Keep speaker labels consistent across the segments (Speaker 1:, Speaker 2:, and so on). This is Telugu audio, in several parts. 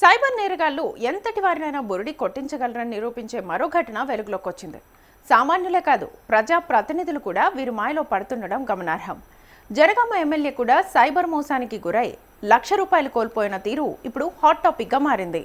Speaker 1: సైబర్ నేరగాళ్లు ఎంతటి వారినైనా బురిడి కొట్టించగలరని నిరూపించే మరో ఘటన వెలుగులోకి వచ్చింది. సామాన్యులే కాదు, ప్రజా ప్రతినిధులు కూడా వీరి మాయలో పడుతుండడం గమనార్హం. జనగామ ఎమ్మెల్యే కూడా సైబర్ మోసానికి గురై ₹1,00,000 కోల్పోయిన తీరు ఇప్పుడు హాట్ టాపిక్గా మారింది.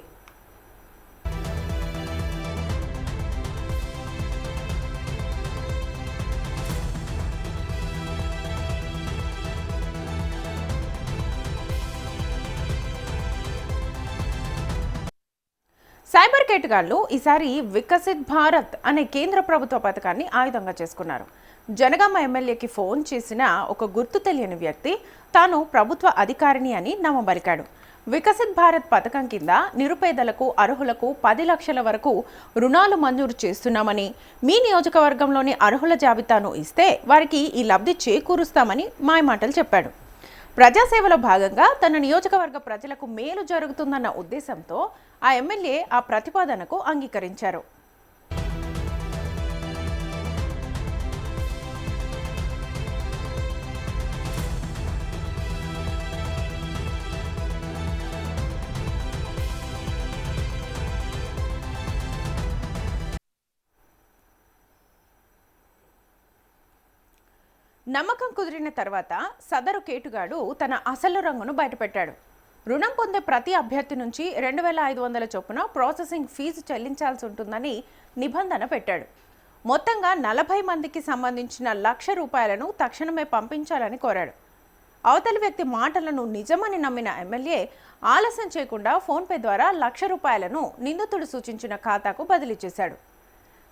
Speaker 1: సైబర్ కేటగాళ్లు ఈసారి వికసిత్ భారత్ అనే కేంద్ర ప్రభుత్వ పథకాన్ని ఆయుధంగా చేసుకున్నారు. జనగామ ఎమ్మెల్యేకి ఫోన్ చేసిన ఒక గుర్తు తెలియని వ్యక్తి తాను ప్రభుత్వ అధికారిని అని నమ్మబలికాడు. వికసిత్ భారత్ పథకం కింద నిరుపేదలకు, అర్హులకు 10 లక్షల వరకు రుణాలు మంజూరు చేస్తున్నామని, మీ నియోజకవర్గంలోని అర్హుల జాబితాను ఇస్తే వారికి ఈ లబ్ధి చేకూరుస్తామని మాయమాటలు చెప్పాడు. ప్రజాసేవలో భాగంగా తన నియోజకవర్గ ప్రజలకు మేలు జరుగుతుందన్న ఉద్దేశంతో ఆ ఎమ్మెల్యే ఆ ప్రతిపాదనకు అంగీకరించారు. నమ్మకం కుదిరిన తర్వాత సదరు కేటుగాడు తన అసలు రంగును బయటపెట్టాడు. రుణం పొందే ప్రతి అభ్యర్థి నుంచి 2,500 చొప్పున ప్రాసెసింగ్ ఫీజు చెల్లించాల్సి ఉంటుందని నిబంధన పెట్టాడు. మొత్తంగా 40 మందికి సంబంధించిన ₹1,00,000 తక్షణమే పంపించాలని కోరాడు. అవతలి వ్యక్తి మాటలను నిజమని నమ్మిన ఎమ్మెల్యే ఆలస్యం చేయకుండా ఫోన్పే ద్వారా ₹1,00,000 నిందితుడు సూచించిన ఖాతాకు బదిలీ చేశాడు.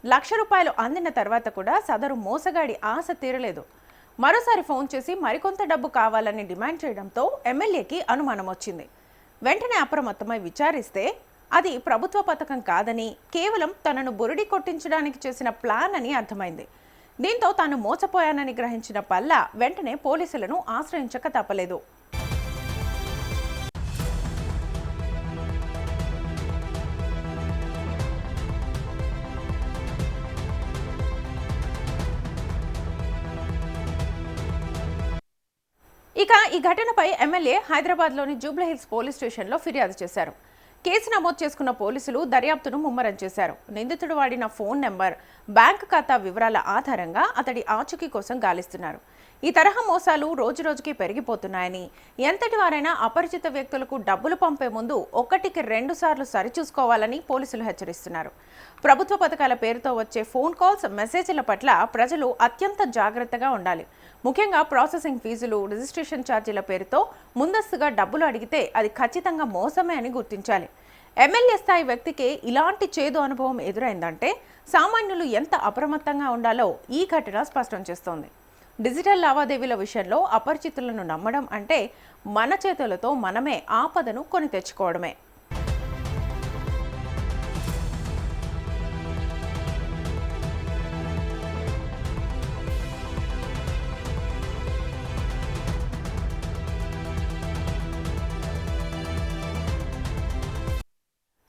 Speaker 1: ₹1,00,000 అందిన తర్వాత కూడా సదరు మోసగాడి ఆశ తీరలేదు. మరోసారి ఫోన్ చేసి మరికొంత డబ్బు కావాలని డిమాండ్ చేయడంతో ఎమ్మెల్యేకి అనుమానం వచ్చింది. వెంటనే అప్రమత్తమై విచారిస్తే అది ప్రభుత్వ పథకం కాదని, కేవలం తనను బురిడి కొట్టించడానికి చేసిన ప్లాన్ అని అర్థమైంది. దీంతో తాను మోసపోయానని గ్రహించిన పల్లా వెంటనే పోలీసులను ఆశ్రయించక తప్పలేదు. ఇక ఈ ఘటనపై ఎమ్మెల్యే హైదరాబాద్లోని జూబ్లీహిల్స్ పోలీస్ స్టేషన్లో ఫిర్యాదు చేశారు. కేసు నమోదు చేసుకున్న పోలీసులు దర్యాప్తును ముమ్మరం చేశారు. నిందితుడు వాడిన ఫోన్ నెంబర్, బ్యాంకు ఖాతా వివరాల ఆధారంగా అతడి ఆచూకీ కోసం గాలిస్తున్నారు. ఈ తరహా మోసాలు రోజురోజుకి పెరిగిపోతున్నాయని, ఎంతటి వారైనా అపరిచిత వ్యక్తులకు డబ్బులు పంపే ముందు 1కి 2 సార్లు సరిచూసుకోవాలని పోలీసులు హెచ్చరిస్తున్నారు. ప్రభుత్వ పథకాల పేరుతో వచ్చే ఫోన్ కాల్స్, మెసేజ్ల పట్ల ప్రజలు అత్యంత జాగ్రత్తగా ఉండాలి. ముఖ్యంగా ప్రాసెసింగ్ ఫీజులు, రిజిస్ట్రేషన్ ఛార్జీల పేరుతో ముందస్తుగా డబ్బులు అడిగితే అది ఖచ్చితంగా మోసమే అని గుర్తించాలి. ఎమ్మెల్యే స్థాయి వ్యక్తికి ఇలాంటి చేదు అనుభవం ఎదురైందంటే సామాన్యులు ఎంత అప్రమత్తంగా ఉండాలో ఈ ఘటన స్పష్టం చేస్తోంది. డిజిటల్ లావాదేవీల విషయంలో అపరిచితులను నమ్మడం అంటే మన చేతులతో మనమే ఆపదను కొని తెచ్చుకోవడమే.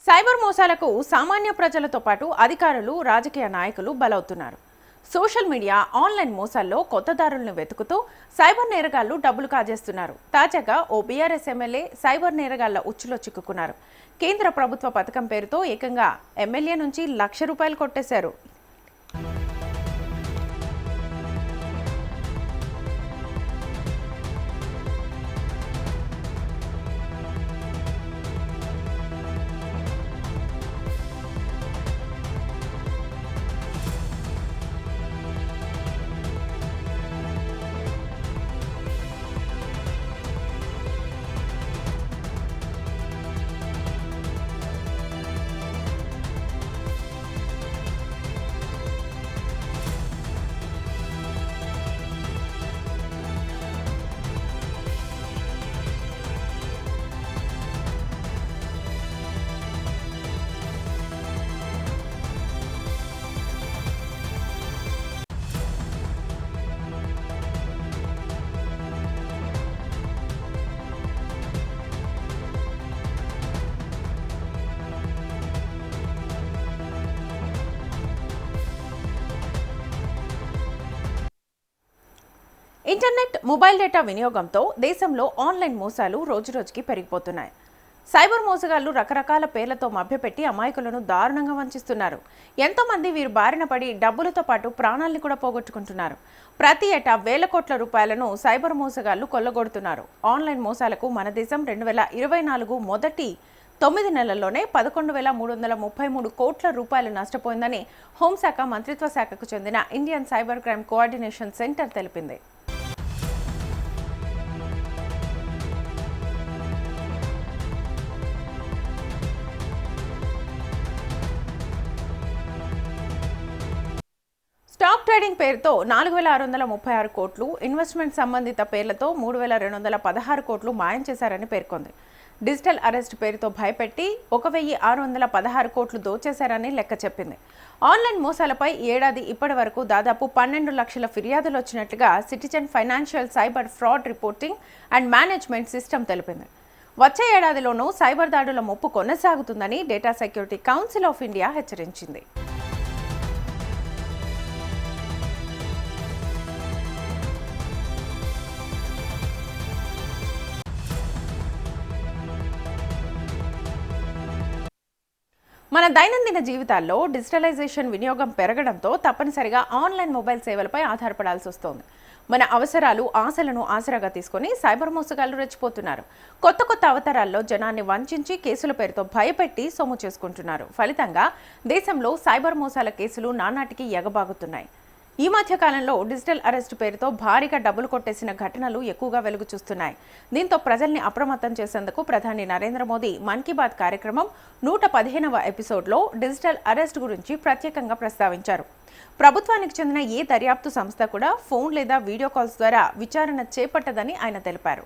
Speaker 1: సైబర్ మోసాలకు సామాన్య ప్రజలతో పాటు అధికారులు, రాజకీయ నాయకులు బలవుతున్నారు. సోషల్ మీడియా, ఆన్లైన్ మోసాల్లో కొత్త దారులను వెతుకుతూ సైబర్ నేరగాళ్లు డబ్బులు కాజేస్తున్నారు. తాజాగా ఓ బీఆర్ఎస్ ఎమ్మెల్యే సైబర్ నేరగాళ్ల ఉచ్చులో చిక్కుకున్నారు. కేంద్ర ప్రభుత్వ పథకం పేరుతో ఏకంగా ఎమ్మెల్యే నుంచి ₹1,00,000 కొట్టేశారు. ఇంటర్నెట్, మొబైల్ డేటా వినియోగంతో దేశంలో ఆన్లైన్ మోసాలు రోజురోజుకి పెరిగిపోతున్నాయి. సైబర్ మోసగాళ్లు రకరకాల పేర్లతో మభ్యపెట్టి అమాయకులను దారుణంగా వంచిస్తున్నారు. ఎంతో మంది వీరి బారిన పడి డబ్బులతో పాటు ప్రాణాల్ని కూడా పోగొట్టుకుంటున్నారు. ప్రతి ఏటా వేల కోట్ల రూపాయలను సైబర్ మోసగాళ్లు కొల్లగొడుతున్నారు. ఆన్లైన్ మోసాలకు మన దేశం 2024 మొదటి 9 నెలల్లోనే 11,333 కోట్ల రూపాయలు నష్టపోయిందని హోంశాఖ మంత్రిత్వ శాఖకు చెందిన Indian cyber crime coordination centre తెలిపింది. స్టాక్ ట్రేడింగ్ పేరుతో 4,636 కోట్లు, ఇన్వెస్ట్మెంట్ సంబంధిత పేర్లతో 3,216 కోట్లు మాయం చేశారని పేర్కొంది. డిజిటల్ అరెస్ట్ పేరుతో భయపెట్టి 1,616 కోట్లు దోచేశారని లెక్క చెప్పింది. ఆన్లైన్ మోసాలపై ఏడాది ఇప్పటి వరకు దాదాపు 12 లక్షల ఫిర్యాదులు వచ్చినట్లుగా citizen financial cyber fraud reporting and management system తెలిపింది. వచ్చే ఏడాదిలోనూ సైబర్ దాడుల ముప్పు కొనసాగుతుందని data security council of India హెచ్చరించింది. మన దైనందిన జీవితాల్లో డిజిటలైజేషన్ వినియోగం పెరగడంతో తప్పనిసరిగా ఆన్లైన్ మొబైల్ సేవలపై ఆధారపడాల్సి వస్తోంది. మన అవసరాలు, ఆశలను ఆసరాగా తీసుకుని సైబర్ మోసగాళ్లు రెచ్చిపోతున్నారు. కొత్త అవతారాల్లో జనాన్ని వంచించి కేసుల పేరుతో భయపెట్టి సొమ్ము చేసుకుంటున్నారు. ఫలితంగా దేశంలో సైబర్ మోసాల కేసులు నానాటికి ఎగబాగుతున్నాయి. ఈ మధ్య కాలంలో డిజిటల్ అరెస్ట్ పేరుతో భారీగా డబ్బులు కొట్టేసిన ఘటనలు ఎక్కువగా వెలుగు చూస్తున్నాయి. దీంతో ప్రజల్ని అప్రమత్తం చేసేందుకు ప్రధాని నరేంద్ర మోదీ మన్ కీ బాత్ కార్యక్రమం 115వ ఎపిసోడ్లో డిజిటల్ అరెస్ట్ గురించి ప్రత్యేకంగా ప్రస్తావించారు. ప్రభుత్వానికి చెందిన ఏ దర్యాప్తు సంస్థ కూడా ఫోన్ లేదా వీడియో కాల్స్ ద్వారా విచారణ చేపట్టదని ఆయన తెలిపారు.